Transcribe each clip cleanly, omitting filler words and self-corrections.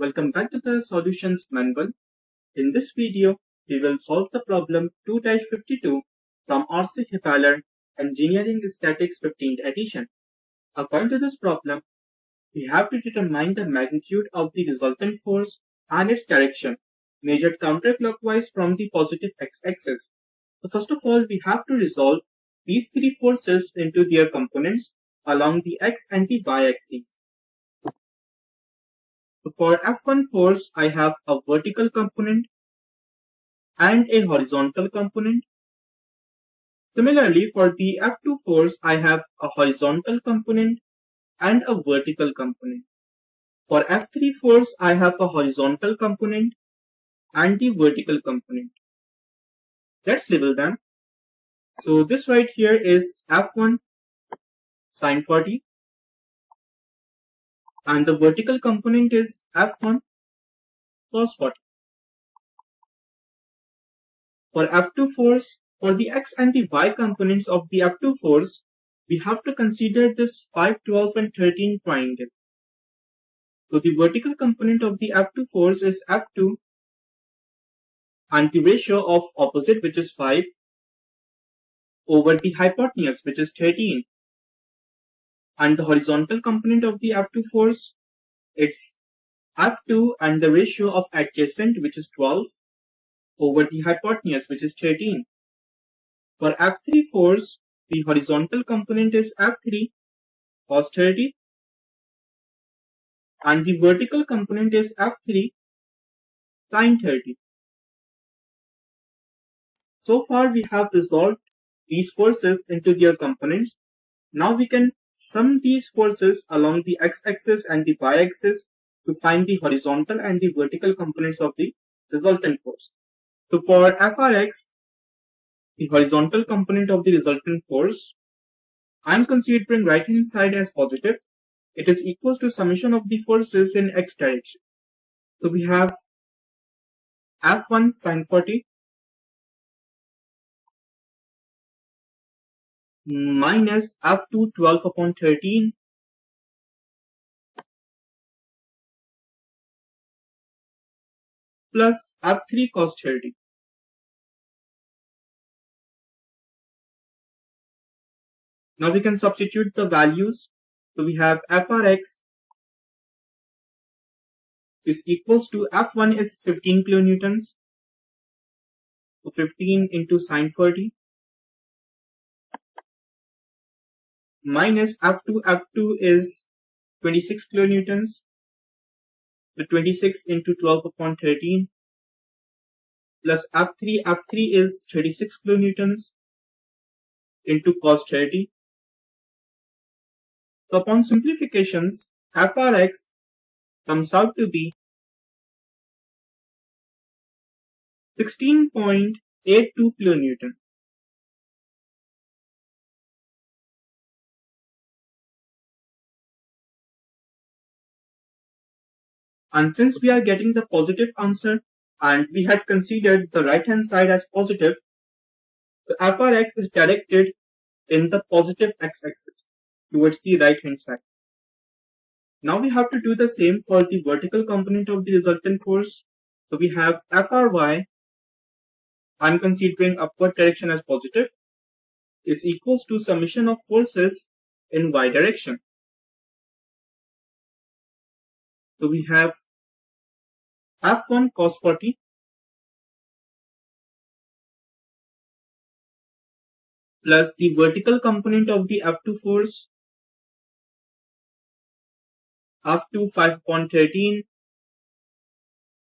Welcome back to the Solutions Manual. In this video, we will solve the problem 2-52 from RC Hibbeler Engineering Statics 15th edition. According to this problem, we have to determine the magnitude of the resultant force and its direction, measured counterclockwise from the positive x-axis. So first of all, we have to resolve these three forces into their components along the x and the y-axis. So for F1 force, I have a vertical component and a horizontal component. Similarly, for the F2 force, I have a horizontal component and a vertical component. For F3 force, I have a horizontal component and the vertical component. Let's label them. So this right here is F1 sine 40. And the vertical component is F1 cos 40. For F2 force, for the x and the y components of the F2 force, we have to consider this 5, 12 and 13 triangle. So the vertical component of the F2 force is F2 and the ratio of opposite, which is 5, over the hypotenuse, which is 13. And the horizontal component of the F2 force, it's F2 and the ratio of adjacent, which is 12, over the hypotenuse, which is 13. For F3 force, the horizontal component is F3 cos 30 and the vertical component is F3 sin 30. So far we have resolved these forces into their components. Now we can sum these forces along the x-axis and the y-axis to find the horizontal and the vertical components of the resultant force. So for Frx, the horizontal component of the resultant force, I am considering right hand side as positive. It is equals to summation of the forces in x direction. So we have F1 sine 40 minus F2 12 upon 13 plus F3 cos 30. Now we can substitute the values. So we have Frx is equals to F1 is 15 kilonewtons. So 15 into sine 40 minus F2 is 26 kilonewtons. So 26 into 12 upon 13 plus F3 is 36 kilonewtons into cos 30. So upon simplifications, Frx comes out to be 16.82 kilonewton. And since we are getting the positive answer and we had considered the right hand side as positive, the Frx is directed in the positive x-axis towards the right hand side. Now we have to do the same for the vertical component of the resultant force. So we have Fry, I'm considering upward direction as positive, is equals to summation of forces in y direction. So we have F1 cos 40 plus the vertical component of the F2 force, F2 5 upon 13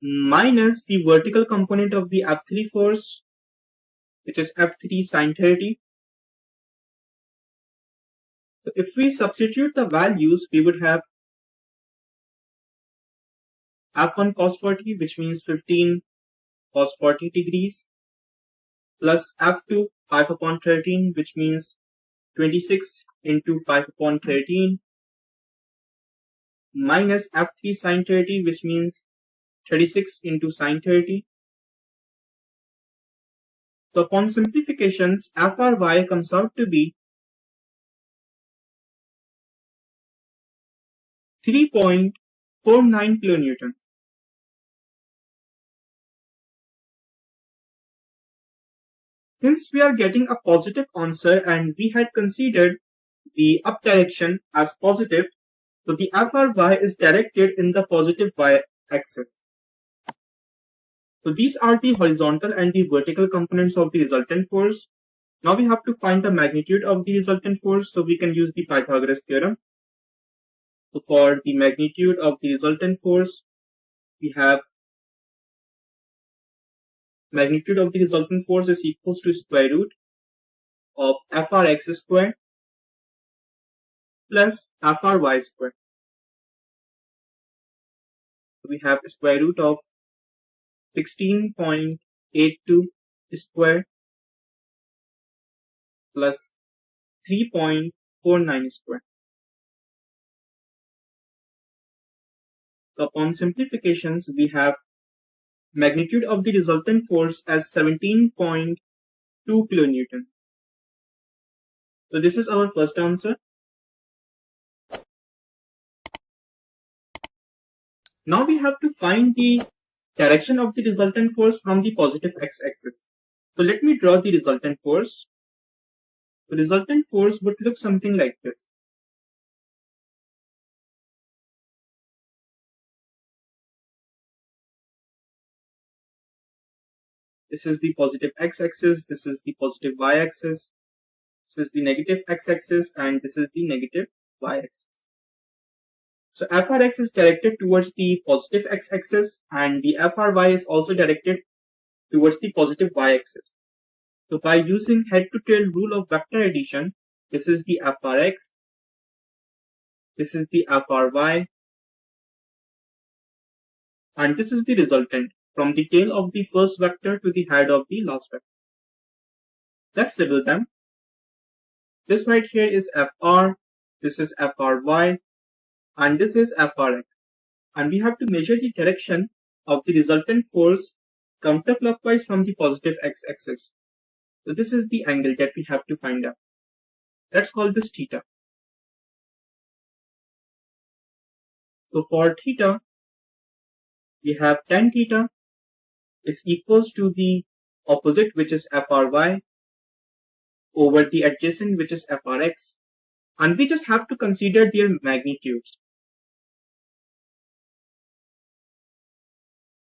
minus the vertical component of the F3 force, which is F3 sin 30. So if we substitute the values, we would have F1 cos 40, which means 15 cos 40 degrees, plus F2 5 upon 13, which means 26 into 5 upon 13, minus F3 sin 30, which means 36 into sin 30. So upon simplifications, Fry comes out to be 3.49 kilonewtons. Since we are getting a positive answer and we had considered the up direction as positive, so the FRY is directed in the positive y-axis. So these are the horizontal and the vertical components of the resultant force. Now we have to find the magnitude of the resultant force, so we can use the Pythagoras theorem. So for the magnitude of the resultant force, we have magnitude of the resultant force is equals to square root of Frx squared plus Fry squared. So we have square root of 16.82 squared plus 3.49 squared. So upon simplifications, we have magnitude of the resultant force as 17.2 kilonewton. So this is our first answer. Now we have to find the direction of the resultant force from the positive x-axis. So let me draw the resultant force. The resultant force would look something like this. This is the positive x-axis, this is the positive y-axis, this is the negative x-axis, and this is the negative y-axis. So Frx is directed towards the positive x-axis and the Fry is also directed towards the positive y-axis. So by using head-to-tail rule of vector addition, this is the Frx, this is the Fry, and this is the resultant from the tail of the first vector to the head of the last vector. Let's label them. This right here is Fr, this is Fry, and this is Frx. And we have to measure the direction of the resultant force counterclockwise from the positive x-axis. So this is the angle that we have to find out. Let's call this theta. So for theta, we have tan theta is equals to the opposite, which is Fry, over the adjacent, which is Frx, and we just have to consider their magnitudes.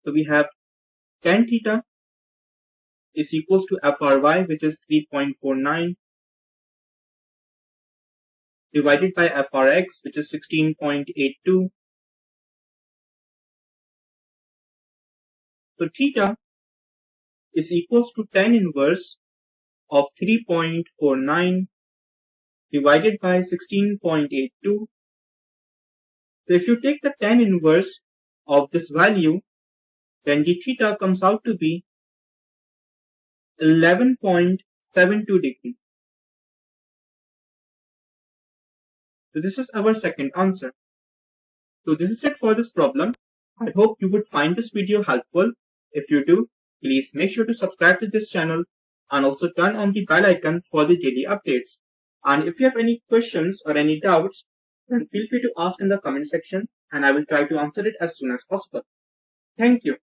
So we have tan theta is equals to Fry, which is 3.49, divided by Frx, which is 16.82. So theta is equals to tan inverse of 3.49 divided by 16.82. So if you take the tan inverse of this value, then the theta comes out to be 11.72 degrees. So this is our second answer. So this is it for this problem. I hope you would find this video helpful. If you do, please make sure to subscribe to this channel and also turn on the bell icon for the daily updates. And if you have any questions or any doubts, then feel free to ask in the comment section and I will try to answer it as soon as possible. Thank you.